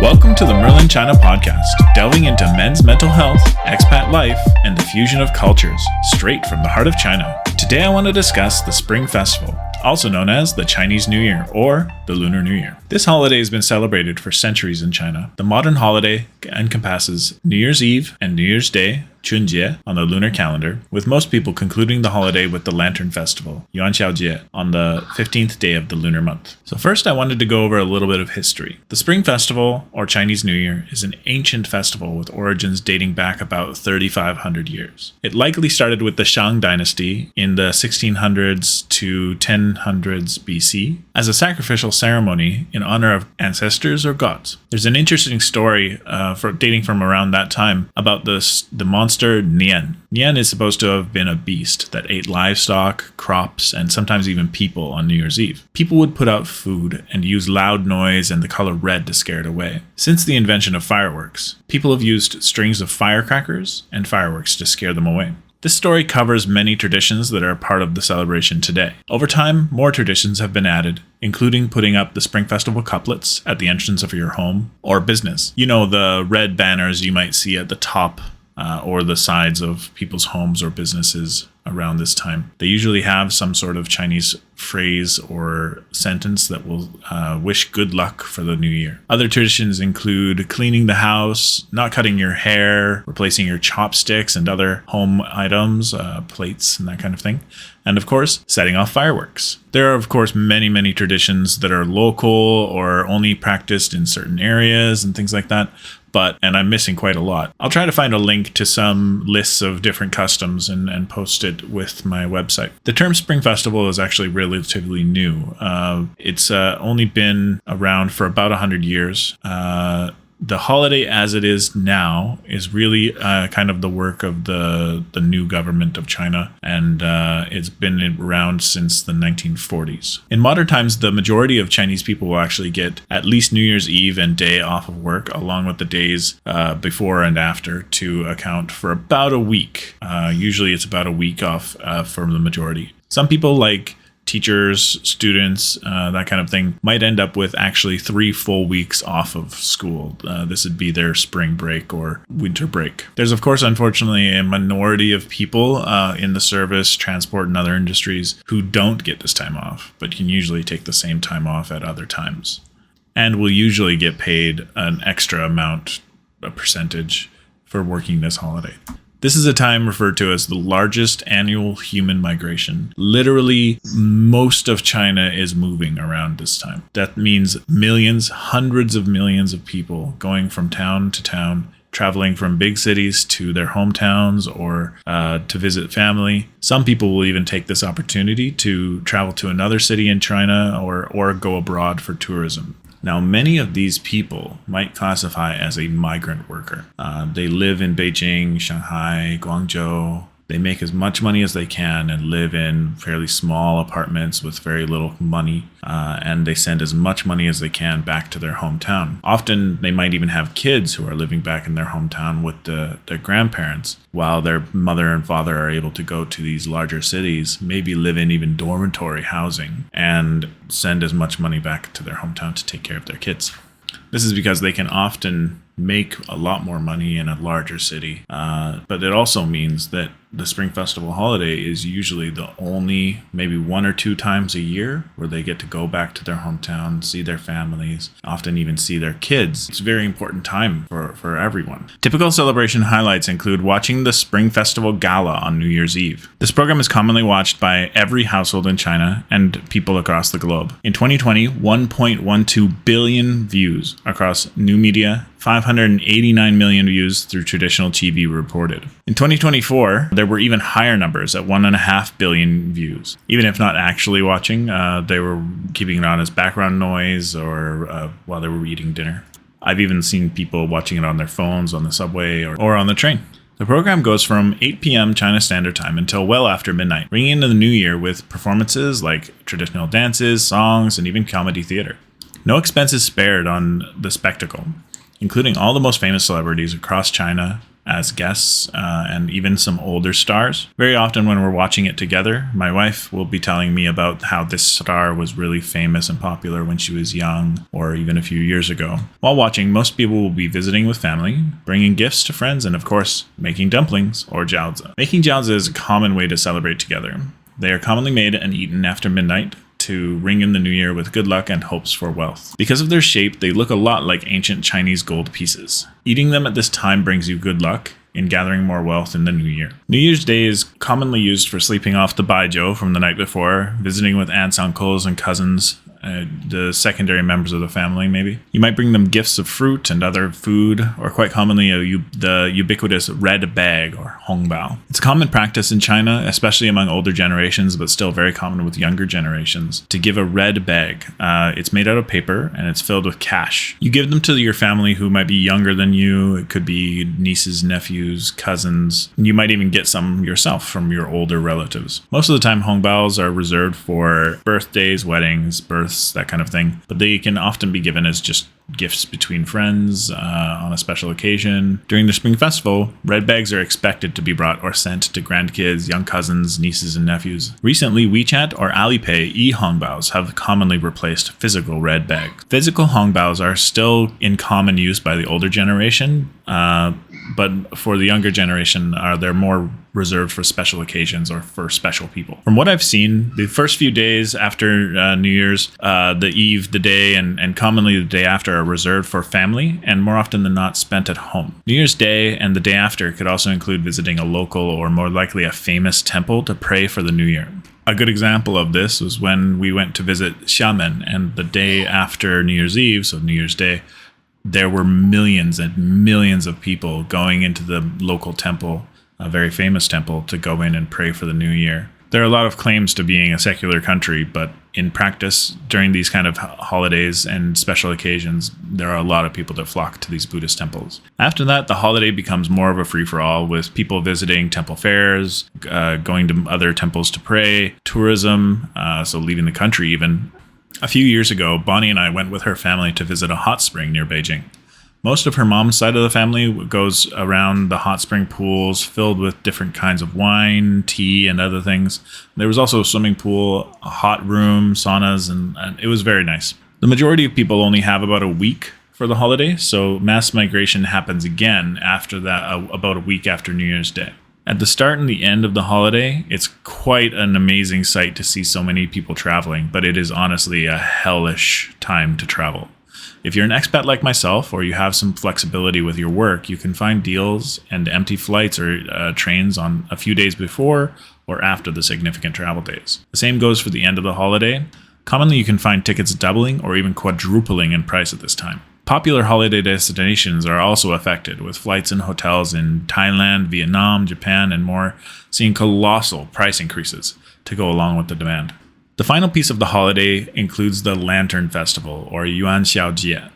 Welcome to the Merlin China podcast, delving into men's mental health, expat life, and the fusion of cultures, straight from the heart of China. Today I want to discuss the Spring Festival, also known as the Chinese New Year or the Lunar New Year. This holiday has been celebrated for centuries in China. The modern holiday encompasses New Year's Eve and New Year's Day, Chunjie, on the lunar calendar, with most people concluding the holiday with the Lantern Festival, Yuanxiaojie, on the 15th day of the lunar month. So first I wanted to go over a little bit of history. The Spring Festival, or Chinese New Year, is an ancient festival with origins dating back about 3,500 years. It likely started with the Shang dynasty in the 1600s to 1000s BC as a sacrificial ceremony in honor of ancestors or gods. There's an interesting story dating from around that time about the monster Nian. Nian is supposed to have been a beast that ate livestock, crops, and sometimes even people on New Year's Eve. People would put out food and use loud noise and the color red to scare it away. Since the invention of fireworks, people have used strings of firecrackers and fireworks to scare them away. This story covers many traditions that are a part of the celebration today. Over time, more traditions have been added, including putting up the Spring Festival couplets at the entrance of your home or business. You know, the red banners you might see at the top or the sides of people's homes or businesses around this time. They usually have some sort of Chinese phrase or sentence that will wish good luck for the new year. Other traditions include cleaning the house, not cutting your hair, replacing your chopsticks and other home items, plates and that kind of thing. And of course, setting off fireworks. There are of course many traditions that are local or only practiced in certain areas and things like that. And I'm missing quite a lot. I'll try to find a link to some lists of different customs and post it with my website. The term Spring Festival is actually relatively new. It's only been around for about 100 years. The holiday as it is now is really kind of the work of the new government of China, and it's been around since the 1940s. In modern times, the majority of Chinese people will actually get at least New Year's Eve and day off of work, along with the days before and after, to account for about a week. Usually it's about a week off for the majority. Some people, like teachers, students, that kind of thing, might end up with actually 3 full weeks off of school. This would be their spring break or winter break. There's, of course, unfortunately, a minority of people in the service, transport, and other industries who don't get this time off, but can usually take the same time off at other times, and will usually get paid an extra amount, a percentage, for working this holiday. This is a time referred to as the largest annual human migration. Literally, most of China is moving around this time. That means millions, hundreds of millions of people going from town to town, traveling from big cities to their hometowns or to visit family. Some people will even take this opportunity to travel to another city in China or go abroad for tourism. Now, many of these people might classify as a migrant worker. They live in Beijing, Shanghai, Guangzhou. They make as much money as they can and live in fairly small apartments with very little money, and they send as much money as they can back to their hometown. Often, they might even have kids who are living back in their hometown with their grandparents, while their mother and father are able to go to these larger cities, maybe live in even dormitory housing, and send as much money back to their hometown to take care of their kids. This is because they can often make a lot more money in a larger city, but it also means that the Spring Festival holiday is usually the only maybe 1 or 2 times a year where they get to go back to their hometown, see their families, often even see their kids. It's a very important time for everyone. Typical celebration highlights include watching the Spring Festival Gala on New Year's Eve. This program is commonly watched by every household in China and people across the globe. In 2020, 1.12 billion views across new media, 589 million views through traditional TV were reported. In 2024, there were even higher numbers at 1.5 billion views. Even if not actually watching, they were keeping it on as background noise or while they were eating dinner. I've even seen people watching it on their phones on the subway or on the train. The program goes from 8 p.m. China Standard Time until well after midnight, bringing in the new year with performances like traditional dances, songs, and even comedy theater. No expense is spared on the spectacle, including all the most famous celebrities across China as guests and even some older stars. Very often when we're watching it together, my wife will be telling me about how this star was really famous and popular when she was young or even a few years ago. While watching, most people will be visiting with family, bringing gifts to friends, and of course, making dumplings or jiaozi. Making jiaozi is a common way to celebrate together. They are commonly made and eaten after midnight to ring in the new year with good luck and hopes for wealth. Because of their shape, they look a lot like ancient Chinese gold pieces. Eating them at this time brings you good luck in gathering more wealth in the new year. New Year's Day is commonly used for sleeping off the baijiu from the night before, visiting with aunts, uncles, and cousins, the secondary members of the family maybe. You might bring them gifts of fruit and other food, or quite commonly the ubiquitous red bag or hongbao. It's a common practice in China, especially among older generations, but still very common with younger generations, to give a red bag. It's made out of paper and it's filled with cash. You give them to your family who might be younger than you. It could be nieces, nephews, cousins. You might even get some yourself from your older relatives. Most of the time, hongbaos are reserved for birthdays, weddings, births, that kind of thing, but they can often be given as just gifts between friends on a special occasion. During the Spring Festival, red bags are expected to be brought or sent to grandkids, young cousins, nieces, and nephews. Recently, WeChat or Alipay e-hongbaos have commonly replaced physical red bags. Physical hongbaos are still in common use by the older generation, but for the younger generation, they're more reserved for special occasions or for special people. From what I've seen, the first few days after New Year's, the eve, the day, and commonly the day after are reserved for family and more often than not spent at home. New Year's Day and the day after could also include visiting a local or more likely a famous temple to pray for the new year. A good example of this was when we went to visit Xiamen, and the day after New Year's Eve, so New Year's Day, there were millions and millions of people going into the local temple, a very famous temple, to go in and pray for the new year. There are a lot of claims to being a secular country, but in practice, during these kind of holidays and special occasions, there are a lot of people that flock to these Buddhist temples. After that, the holiday becomes more of a free-for-all, with people visiting temple fairs, going to other temples to pray, tourism, so leaving the country even. A few years ago, Bonnie and I went with her family to visit a hot spring near Beijing. Most of her mom's side of the family goes around the hot spring pools filled with different kinds of wine, tea, and other things. There was also a swimming pool, a hot room, saunas, and it was very nice. The majority of people only have about a week for the holiday, so mass migration happens again after that, about a week after New Year's Day. At the start and the end of the holiday, it's quite an amazing sight to see so many people traveling, but it is honestly a hellish time to travel. If you're an expat like myself, or you have some flexibility with your work, you can find deals and empty flights or trains on a few days before or after the significant travel days. The same goes for the end of the holiday. Commonly, you can find tickets doubling or even quadrupling in price at this time. Popular holiday destinations are also affected, with flights and hotels in Thailand, Vietnam, Japan, and more seeing colossal price increases to go along with the demand. The final piece of the holiday includes the Lantern Festival, or Yuan Xiaojie.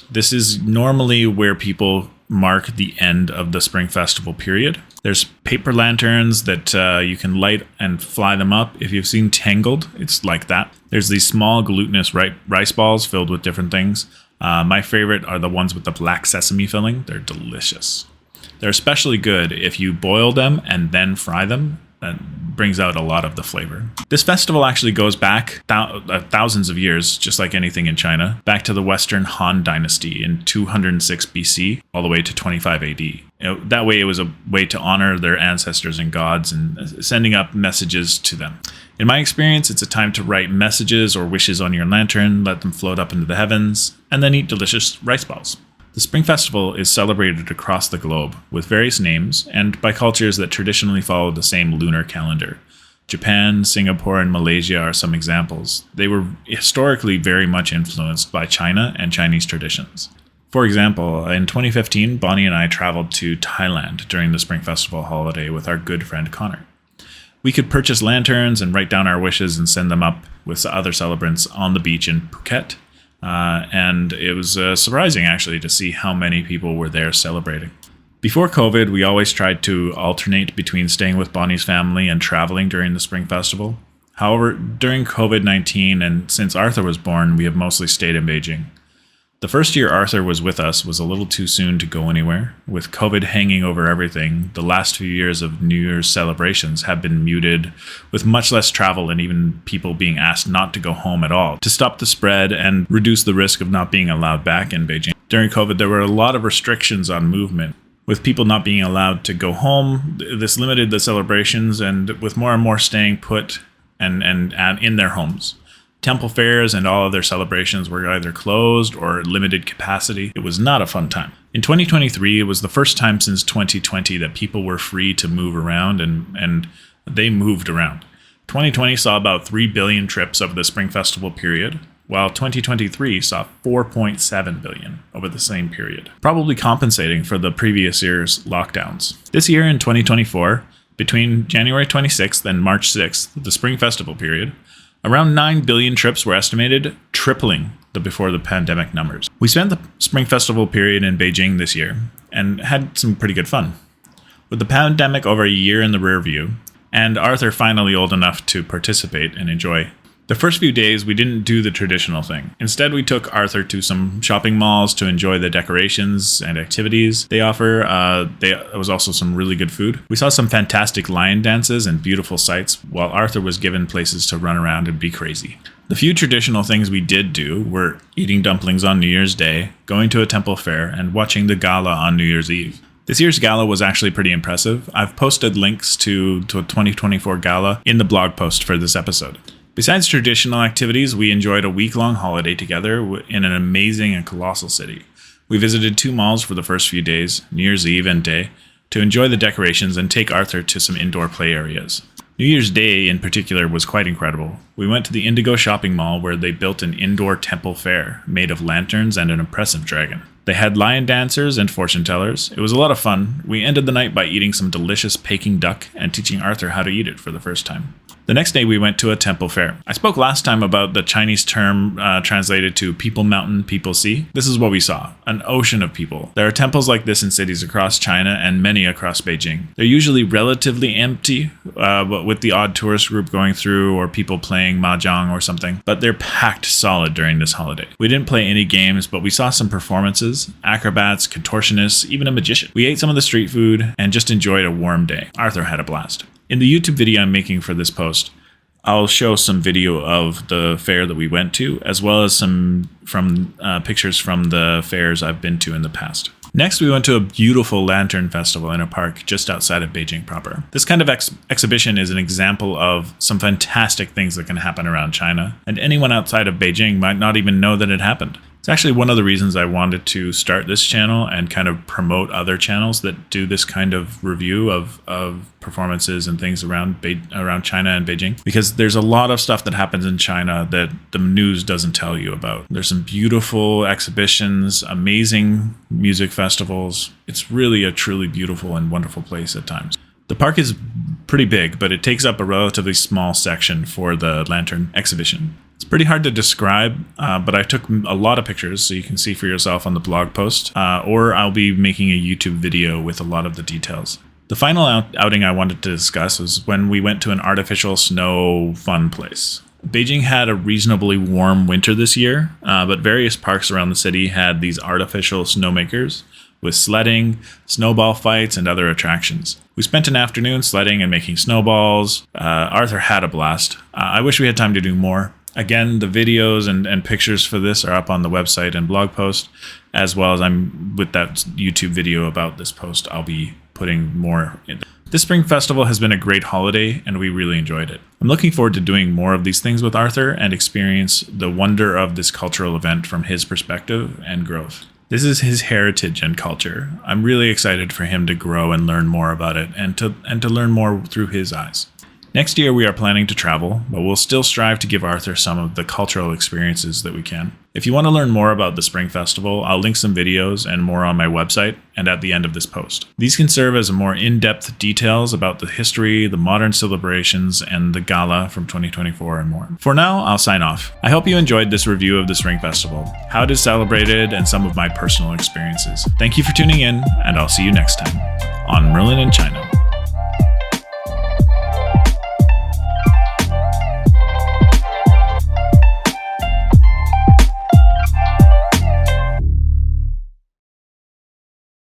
This is normally where people mark the end of the Spring Festival period. There's paper lanterns that you can light and fly them up. If you've seen Tangled, it's like that. There's these small glutinous rice balls filled with different things. My favorite are the ones with the black sesame filling. They're delicious. They're especially good if you boil them and then fry them. That brings out a lot of the flavor. This festival actually goes back thousands of years, just like anything in China, back to the Western Han Dynasty in 206 BC, all the way to 25 AD. That way it was a way to honor their ancestors and gods and sending up messages to them. In my experience, it's a time to write messages or wishes on your lantern, let them float up into the heavens, and then eat delicious rice balls. The Spring Festival is celebrated across the globe with various names and by cultures that traditionally follow the same lunar calendar. Japan, Singapore, and Malaysia are some examples. They were historically very much influenced by China and Chinese traditions. For example, in 2015, Bonnie and I traveled to Thailand during the Spring Festival holiday with our good friend Connor. We could purchase lanterns and write down our wishes and send them up with other celebrants on the beach in Phuket. And it was surprising, actually, to see how many people were there celebrating. Before COVID, we always tried to alternate between staying with Bonnie's family and traveling during the Spring Festival. However, during COVID-19 and since Arthur was born, we have mostly stayed in Beijing. The first year Arthur was with us was a little too soon to go anywhere. With COVID hanging over everything, the last few years of New Year's celebrations have been muted, with much less travel and even people being asked not to go home at all to stop the spread and reduce the risk of not being allowed back in Beijing. During COVID, there were a lot of restrictions on movement. With people not being allowed to go home, this limited the celebrations, and with more and more staying put and in their homes. Temple fairs and all of their celebrations were either closed or limited capacity. It was not a fun time. In 2023, it was the first time since 2020 that people were free to move around, and they moved around. 2020 saw about 3 billion trips over the Spring Festival period, while 2023 saw 4.7 billion over the same period, probably compensating for the previous year's lockdowns. This year in 2024, between January 26th and March 6th, the Spring Festival period, around 9 billion trips were estimated, tripling the before the pandemic numbers. We spent the Spring Festival period in Beijing this year and had some pretty good fun. With the pandemic over a year in the rear view, and Arthur finally old enough to participate and enjoy, the first few days we didn't do the traditional thing. Instead, we took Arthur to some shopping malls to enjoy the decorations and activities they offer. There was also some really good food. We saw some fantastic lion dances and beautiful sights, while Arthur was given places to run around and be crazy. The few traditional things we did do were eating dumplings on New Year's Day, going to a temple fair, and watching the gala on New Year's Eve. This year's gala was actually pretty impressive. I've posted links to a 2024 gala in the blog post for this episode. Besides traditional activities, we enjoyed a week-long holiday together in an amazing and colossal city. We visited 2 malls for the first few days, New Year's Eve and Day, to enjoy the decorations and take Arthur to some indoor play areas. New Year's Day in particular was quite incredible. We went to the Indigo shopping mall where they built an indoor temple fair made of lanterns and an impressive dragon. They had lion dancers and fortune tellers. It was a lot of fun. We ended the night by eating some delicious Peking duck and teaching Arthur how to eat it for the first time. The next day we went to a temple fair. I spoke last time about the Chinese term translated to people mountain, people sea. This is what we saw, an ocean of people. There are temples like this in cities across China and many across Beijing. They're usually relatively empty, but with the odd tourist group going through or people playing mahjong or something, but they're packed solid during this holiday. We didn't play any games, but we saw some performances, acrobats, contortionists, even a magician. We ate some of the street food and just enjoyed a warm day. Arthur had a blast. In the YouTube video I'm making for this post, I'll show some video of the fair that we went to, as well as some pictures from the fairs I've been to in the past. Next, we went to a beautiful lantern festival in a park just outside of Beijing proper. This kind of exhibition is an example of some fantastic things that can happen around China, and anyone outside of Beijing might not even know that it happened. It's actually one of the reasons I wanted to start this channel and kind of promote other channels that do this kind of review of performances and things around China and Beijing, because there's a lot of stuff that happens in China that the news doesn't tell you about. There's some beautiful exhibitions, amazing music festivals. It's really a truly beautiful and wonderful place at times. The park is pretty big, but it takes up a relatively small section for the lantern exhibition. It's pretty hard to describe, but I took a lot of pictures so you can see for yourself on the blog post, or I'll be making a YouTube video with a lot of the details. The final outing I wanted to discuss was when we went to an artificial snow fun place. Beijing had a reasonably warm winter this year, but various parks around the city had these artificial snowmakers with sledding, snowball fights, and other attractions. We spent an afternoon sledding and making snowballs. Arthur had a blast. I wish we had time to do more. Again, the videos and pictures for this are up on the website and blog post, as well as I'm with that YouTube video about this post. I'll be putting more in. This Spring Festival has been a great holiday, and we really enjoyed it. I'm looking forward to doing more of these things with Arthur and experience the wonder of this cultural event from his perspective and growth. This is his heritage and culture. I'm really excited for him to grow and learn more about it, and to learn more through his eyes. Next year, we are planning to travel, but we'll still strive to give Arthur some of the cultural experiences that we can. If you want to learn more about the Spring Festival, I'll link some videos and more on my website and at the end of this post. These can serve as more in-depth details about the history, the modern celebrations, and the gala from 2024 and more. For now, I'll sign off. I hope you enjoyed this review of the Spring Festival, how it is celebrated, and some of my personal experiences. Thank you for tuning in, and I'll see you next time on Merlin in China.